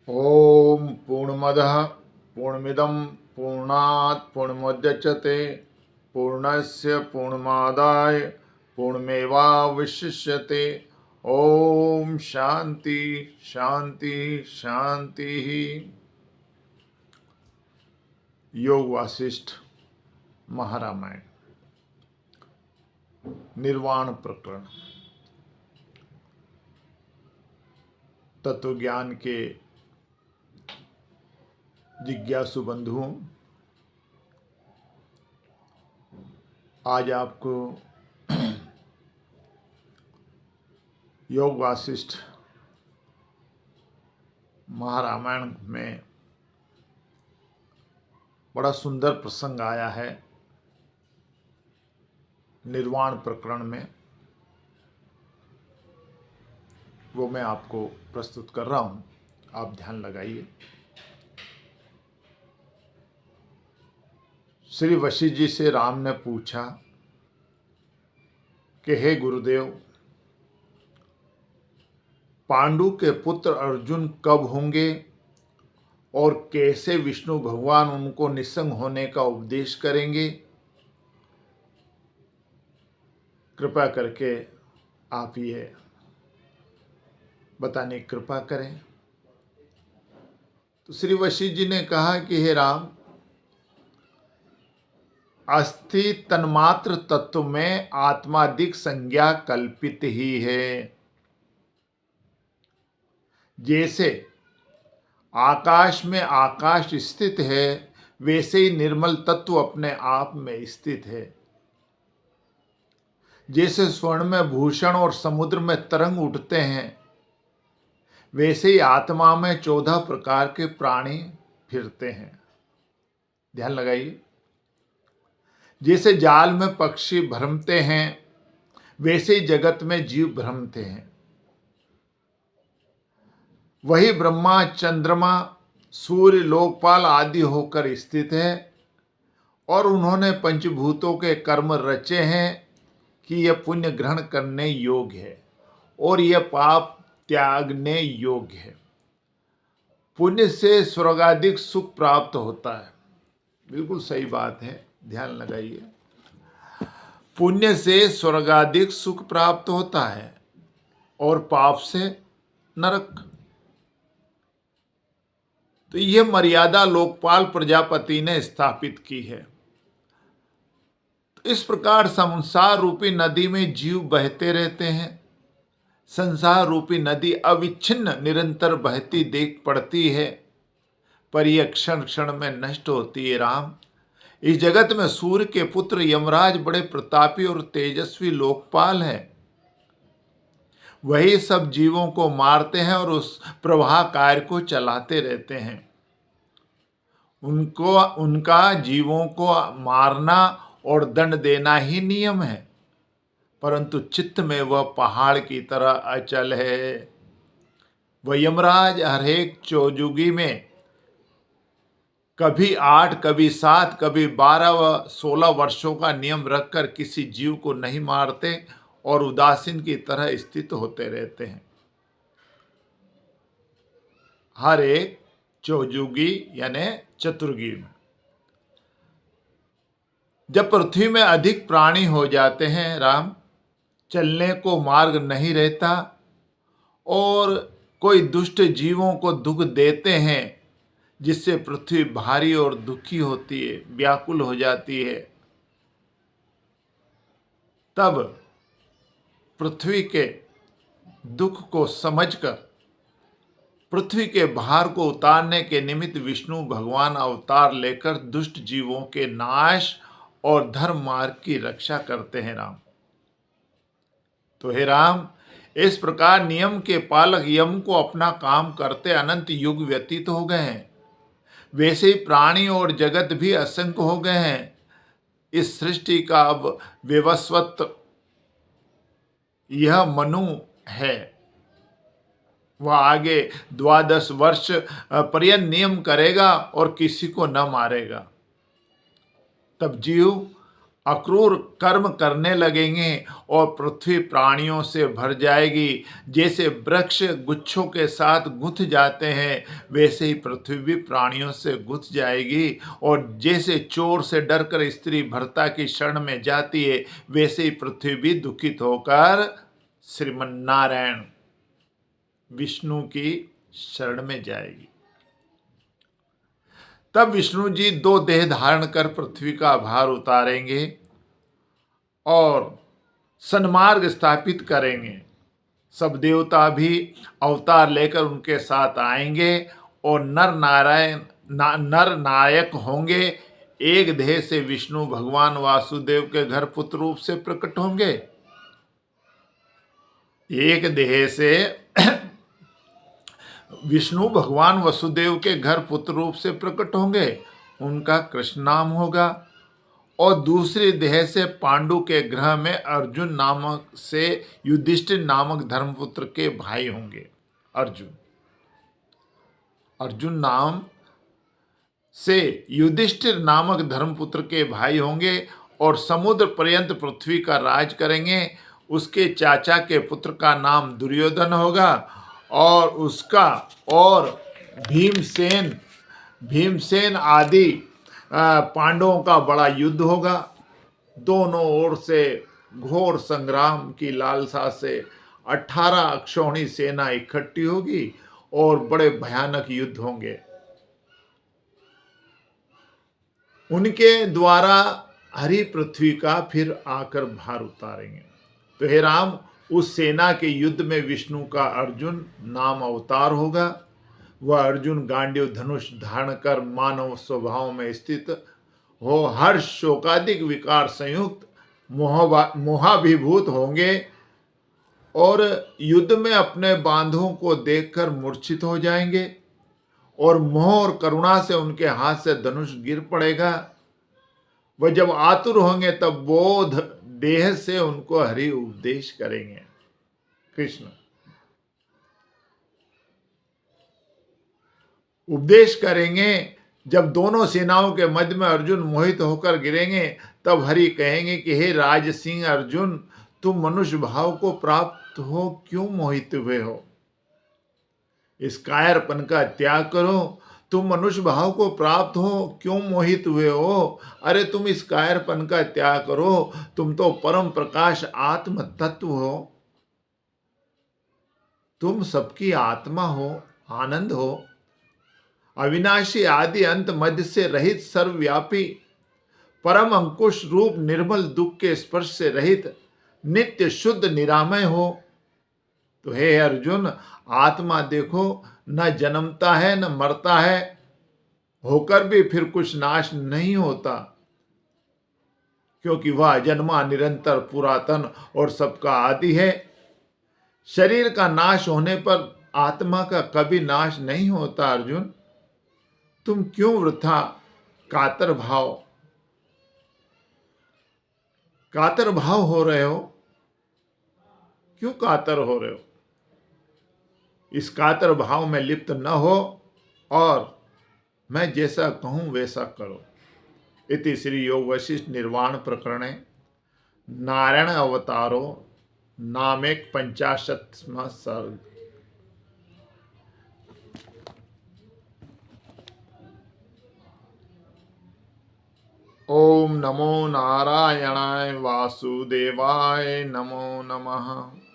ओम पूर्णमदः पूर्णमिदं पूर्णात् पूर्णमुदच्यते पूर्णस्य पूर्णमादाय पूर्णमेवावशिष्यते। ओम शांति शांति शांति। योग वासिष्ठ महारामायण निर्वाण प्रकरण। तत्व ज्ञान के जिज्ञासु बंधुओं, आज आपको योग वासिष्ठ महारामायण में बड़ा सुंदर प्रसंग आया है। निर्वाण प्रकरण में वो मैं आपको प्रस्तुत कर रहा हूं, आप ध्यान लगाइए। श्री वशिष्ठ जी से राम ने पूछा कि हे गुरुदेव, पांडु के पुत्र अर्जुन कब होंगे और कैसे विष्णु भगवान उनको निस्संग होने का उपदेश करेंगे? कृपा करके आप ये बताने की कृपा करें। तो श्री वशिष्ठ जी ने कहा कि हे राम, अस्थि तन्मात्र तत्व में आत्मादिक संज्ञा कल्पित ही है। जैसे आकाश में आकाश स्थित है, वैसे ही निर्मल तत्व अपने आप में स्थित है। जैसे स्वर्ण में भूषण और समुद्र में तरंग उठते हैं, वैसे ही आत्मा में 14 प्रकार के प्राणी फिरते हैं। ध्यान लगाइए। जैसे जाल में पक्षी भ्रमते हैं, वैसे ही जगत में जीव भ्रमते हैं। वही ब्रह्मा, चंद्रमा, सूर्य, लोकपाल आदि होकर स्थित है और उन्होंने पंचभूतों के कर्म रचे हैं कि यह पुण्य ग्रहण करने योग्य है और यह पाप त्यागने योग्य है। पुण्य से स्वर्गाधिक सुख प्राप्त होता है। बिल्कुल सही बात है, ध्यान लगाइए। पुण्य से स्वर्गाधिक सुख प्राप्त होता है और पाप से नरक। तो यह मर्यादा लोकपाल प्रजापति ने स्थापित की है। तो इस प्रकार संसार रूपी नदी में जीव बहते रहते हैं। संसार रूपी नदी अविच्छिन्न निरंतर बहती देख पड़ती है, पर यह क्षण क्षण में नष्ट होती है। राम, इस जगत में सूर्य के पुत्र यमराज बड़े प्रतापी और तेजस्वी लोकपाल हैं। वही सब जीवों को मारते हैं और उस प्रवाह कार्य को चलाते रहते हैं। उनका जीवों को मारना और दंड देना ही नियम है, परंतु चित्त में वह पहाड़ की तरह अचल है। वह यमराज हर एक चौजुगी में कभी 8, कभी 7, कभी 12 व 16 वर्षों का नियम रखकर किसी जीव को नहीं मारते और उदासीन की तरह स्थित होते रहते हैं। हर एक चौजुगी यानी चतुर्गी में जब पृथ्वी में अधिक प्राणी हो जाते हैं, राम, चलने को मार्ग नहीं रहता और कोई दुष्ट जीवों को दुख देते हैं, जिससे पृथ्वी भारी और दुखी होती है, व्याकुल हो जाती है। तब पृथ्वी के दुख को समझकर पृथ्वी के भार को उतारने के निमित्त विष्णु भगवान अवतार लेकर दुष्ट जीवों के नाश और धर्म मार्ग की रक्षा करते हैं। राम, तो हे राम, इस प्रकार नियम के पालक यम को अपना काम करते अनंत युग व्यतीत हो गए हैं। वैसे ही प्राणी और जगत भी असंख्य हो गए हैं। इस सृष्टि का अब विवस्वत यह मनु है। वह आगे 12 वर्ष पर्यंत नियम करेगा और किसी को न मारेगा। तब जीव अक्रूर कर्म करने लगेंगे और पृथ्वी प्राणियों से भर जाएगी। जैसे वृक्ष गुच्छों के साथ गुंथ जाते हैं, वैसे ही पृथ्वी भी प्राणियों से गुंथ जाएगी। और जैसे चोर से डरकर स्त्री भर्ता की शरण में जाती है, वैसे ही पृथ्वी भी दुखित होकर श्रीमन्नारायण विष्णु की शरण में जाएगी। तब विष्णु जी 2 देह धारण कर पृथ्वी का भार उतारेंगे और सन्मार्ग स्थापित करेंगे। सब देवता भी अवतार लेकर उनके साथ आएंगे और नर नायक होंगे। एक देह से विष्णु भगवान वासुदेव के घर पुत्र रूप से प्रकट होंगे। एक देह से विष्णु भगवान वसुदेव के घर पुत्र रूप से प्रकट होंगे, उनका कृष्ण नाम होगा। और दूसरी देह से पांडु के गृह में अर्जुन नामक से युधिष्ठिर नामक धर्मपुत्र के भाई होंगे। अर्जुन नाम से युधिष्ठिर नामक धर्मपुत्र के भाई होंगे और समुद्र पर्यंत पृथ्वी का राज करेंगे। उसके चाचा के पुत्र का नाम दुर्योधन होगा और उसका और भीमसेन आदि पांडवों का बड़ा युद्ध होगा। दोनों ओर से घोर संग्राम की लालसा से 18 अक्षौहिणी सेना इकट्ठी होगी और बड़े भयानक युद्ध होंगे। उनके द्वारा हरि पृथ्वी का फिर आकर भार उतारेंगे। तो हे राम, उस सेना के युद्ध में विष्णु का अर्जुन नाम अवतार होगा। वह अर्जुन गांडीव धनुष धारण कर मानव स्वभाव में स्थित हो हर्ष शोकादिक विकार संयुक्त मोहाभिभूत होंगे और युद्ध में अपने बांधवों को देखकर मूर्छित हो जाएंगे और मोह और करुणा से उनके हाथ से धनुष गिर पड़ेगा। वह जब आतुर होंगे तब बोध देह से उनको हरि उपदेश करेंगे। कृष्ण उपदेश करेंगे। जब दोनों सेनाओं के मध्य में अर्जुन मोहित होकर गिरेंगे, तब हरि कहेंगे कि हे राज सिंह अर्जुन, तुम मनुष्य भाव को प्राप्त हो क्यों मोहित हुए हो? इस कायरपन का त्याग करो। तुम मनुष्य भाव को प्राप्त हो क्यों मोहित हुए हो? अरे तुम इस कायरपन का त्याग करो। तुम तो परम प्रकाश आत्म तत्व हो। तुम सबकी आत्मा हो, आनंद हो, अविनाशी आदि अंत मध्य से रहित सर्वव्यापी परम अंकुश रूप निर्मल दुख के स्पर्श से रहित नित्य शुद्ध निरामय हो। तो हे अर्जुन, आत्मा देखो, न जन्मता है न मरता है, होकर भी फिर कुछ नाश नहीं होता, क्योंकि वह जन्मा निरंतर पुरातन और सबका आदि है। शरीर का नाश होने पर आत्मा का कभी नाश नहीं होता। अर्जुन, तुम क्यों वृथा कातर भाव हो रहे हो? क्यों कातर हो रहे हो? इस कातर भाव में लिप्त न हो और मैं जैसा कहूं वैसा करो। इति श्री योग वशिष्ठ निर्वाण प्रकरणे नारायण अवतारो नामेक 50वां सर्ग। ओम नमो नारायणाय वासुदेवाय नमो नमः।